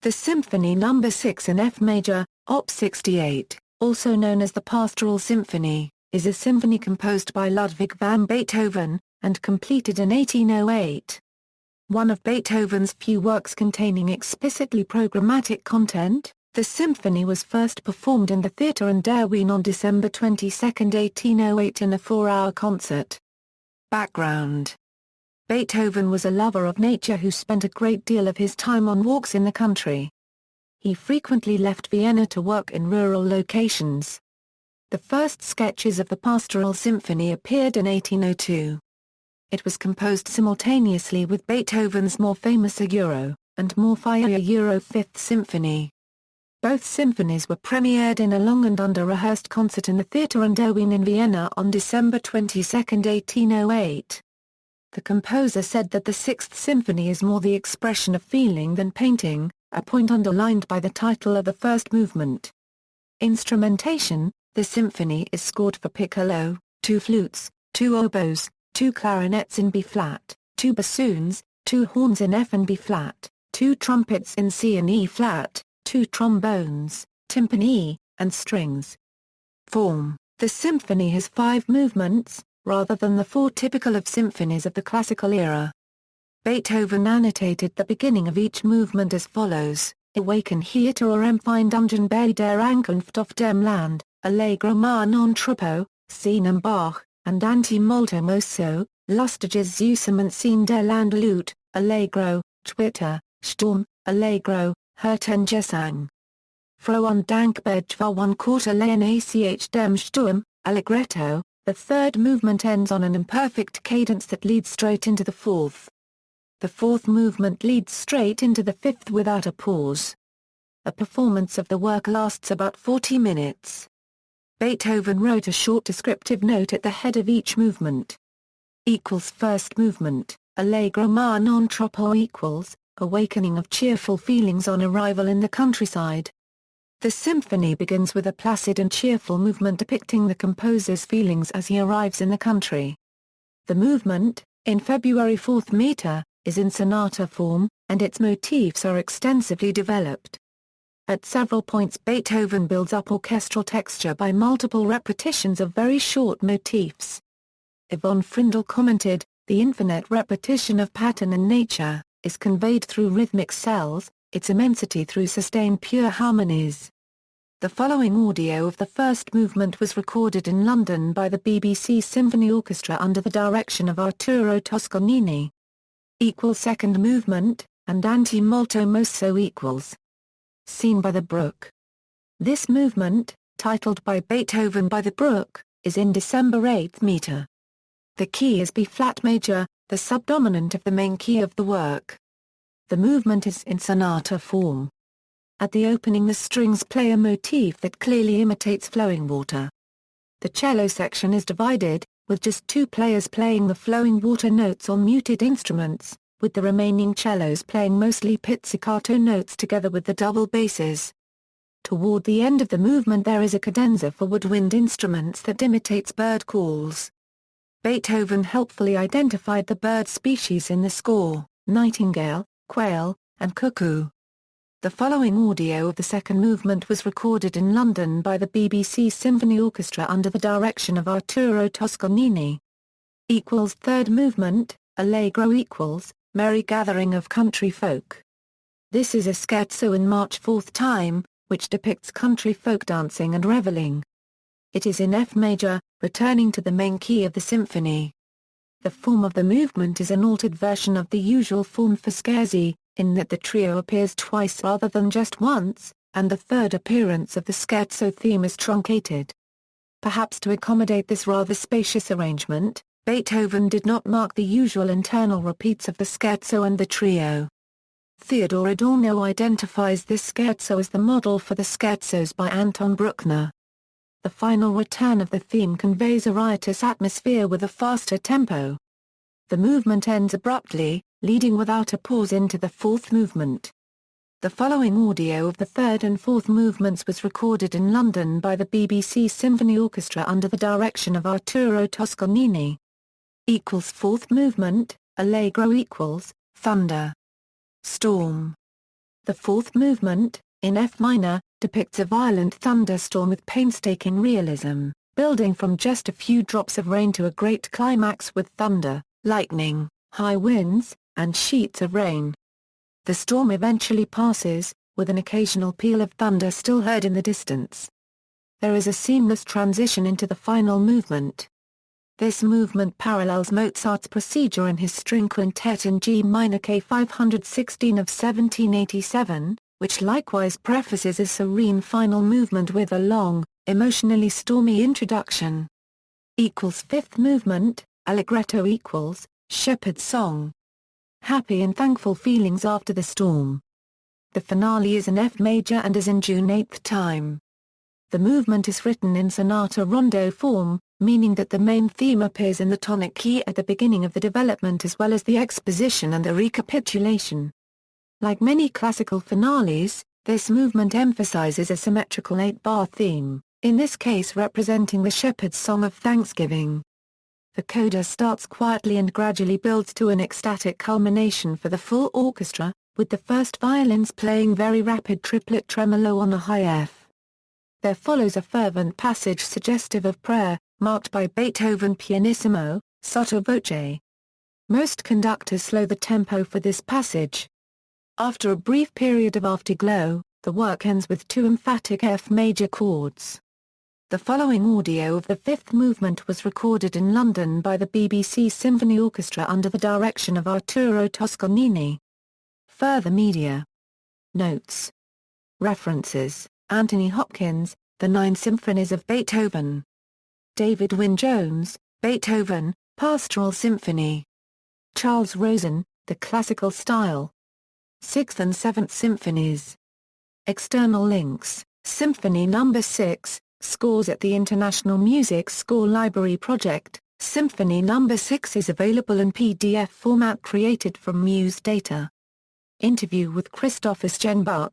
The Symphony No. 6 in F major, Op. 68, also known as the Pastoral Symphony, is a symphony composed by Ludwig van Beethoven, and completed in 1808. One of Beethoven's few works containing explicitly programmatic content, the symphony was first performed in the Theater an der Wien on December 22, 1808 in a 4-hour concert. Background: Beethoven was a lover of nature who spent a great deal of his time on walks in the country. He frequently left Vienna to work in rural locations. The first sketches of the Pastoral Symphony appeared in 1802. It was composed simultaneously with Beethoven's more famous Euro, and more famous Euro Fifth Symphony. Both symphonies were premiered in a long and under-rehearsed concert in the Theater an der Wien in Vienna on December 22, 1808. The composer said that the Sixth Symphony is more the expression of feeling than painting, a point underlined by the title of the first movement. Instrumentation: the symphony is scored for piccolo, 2 flutes, 2 oboes, 2 clarinets in B-flat, 2 bassoons, 2 horns in F and B-flat, 2 trumpets in C and E-flat, 2 trombones, timpani, and strings. Form: the symphony has 5 movements, rather than the 4 typical of symphonies of the classical era. Beethoven annotated the beginning of each movement as follows: Awaken hier or Empfindungen bei der Ankunft auf dem Land, Allegro ma non troppo, Sinem Bach, and Anti molto mosso, Lustiges Zusammenziehen der Landlut, Allegro, Twitter, Sturm, Allegro, Hirtengesang. Frohen Dankbeg war one quarter lehen ach dem Sturm, Allegretto. The third movement ends on an imperfect cadence that leads straight into the fourth. The fourth movement leads straight into the fifth without a pause. A performance of the work lasts about 40 minutes. Beethoven wrote a short descriptive note at the head of each movement. First movement, Allegro ma non troppo awakening of cheerful feelings on arrival in the countryside. The symphony begins with a placid and cheerful movement depicting the composer's feelings as he arrives in the country. The movement, in February 4th meter, is in sonata form, and its motifs are extensively developed. At several points Beethoven builds up orchestral texture by multiple repetitions of very short motifs. Yvonne Frindle commented, "The infinite repetition of pattern and nature is conveyed through rhythmic cells, its immensity through sustained pure harmonies." The following audio of the first movement was recorded in London by the BBC Symphony Orchestra under the direction of Arturo Toscanini. Second movement, and Anti molto mosso Scene by the Brook. This movement, titled by Beethoven By the Brook, is in December 8th meter. The key is B-flat major, the subdominant of the main key of the work. The movement is in sonata form. At the opening the strings play a motif that clearly imitates flowing water. The cello section is divided, with just 2 players playing the flowing water notes on muted instruments, with the remaining cellos playing mostly pizzicato notes together with the double basses. Toward the end of the movement there is a cadenza for woodwind instruments that imitates bird calls. Beethoven helpfully identified the bird species in the score: nightingale, quail, and cuckoo. The following audio of the second movement was recorded in London by the BBC Symphony Orchestra under the direction of Arturo Toscanini. Third movement, Allegro merry gathering of country folk. This is a scherzo in March 4th time, which depicts country folk dancing and reveling. It is in F major, returning to the main key of the symphony. The form of the movement is an altered version of the usual form for scherzi, in that the trio appears twice rather than just once, and the third appearance of the scherzo theme is truncated. Perhaps to accommodate this rather spacious arrangement, Beethoven did not mark the usual internal repeats of the scherzo and the trio. Theodor Adorno identifies this scherzo as the model for the scherzos by Anton Bruckner. The final return of the theme conveys a riotous atmosphere with a faster tempo. The movement ends abruptly, leading without a pause into the fourth movement. The following audio of the third and fourth movements was recorded in London by the BBC Symphony Orchestra under the direction of Arturo Toscanini. Fourth movement, Allegro Thunder. Storm. The fourth movement, in F minor, depicts a violent thunderstorm with painstaking realism, building from just a few drops of rain to a great climax with thunder, lightning, high winds, and sheets of rain. The storm eventually passes, with an occasional peal of thunder still heard in the distance. There is a seamless transition into the final movement. This movement parallels Mozart's procedure in his string quintet in G minor K 516 of 1787, which likewise prefaces a serene final movement with a long, emotionally stormy introduction. Fifth movement, Allegretto equals, Shepherd's Song. Happy and thankful feelings after the storm. The finale is in F major and is in June 8th time. The movement is written in sonata rondo form, meaning that the main theme appears in the tonic key at the beginning of the development as well as the exposition and the recapitulation. Like many classical finales, this movement emphasizes a symmetrical 8-bar theme, in this case representing the Shepherd's Song of Thanksgiving. The coda starts quietly and gradually builds to an ecstatic culmination for the full orchestra, with the first violins playing very rapid triplet tremolo on a high F. There follows a fervent passage suggestive of prayer, marked by Beethoven pianissimo, sotto voce. Most conductors slow the tempo for this passage. After a brief period of afterglow, the work ends with two emphatic F major chords. The following audio of the fifth movement was recorded in London by the BBC Symphony Orchestra under the direction of Arturo Toscanini. Further media. Notes. References: Anthony Hopkins, The Nine Symphonies of Beethoven. David Wynne-Jones, Beethoven, Pastoral Symphony. Charles Rosen, The Classical Style. Sixth and Seventh Symphonies. External links: Symphony No. 6, Scores at the International Music Score Library Project. Symphony No. 6 is available in PDF format created from Muse data. Interview with Christoph Eschenbach.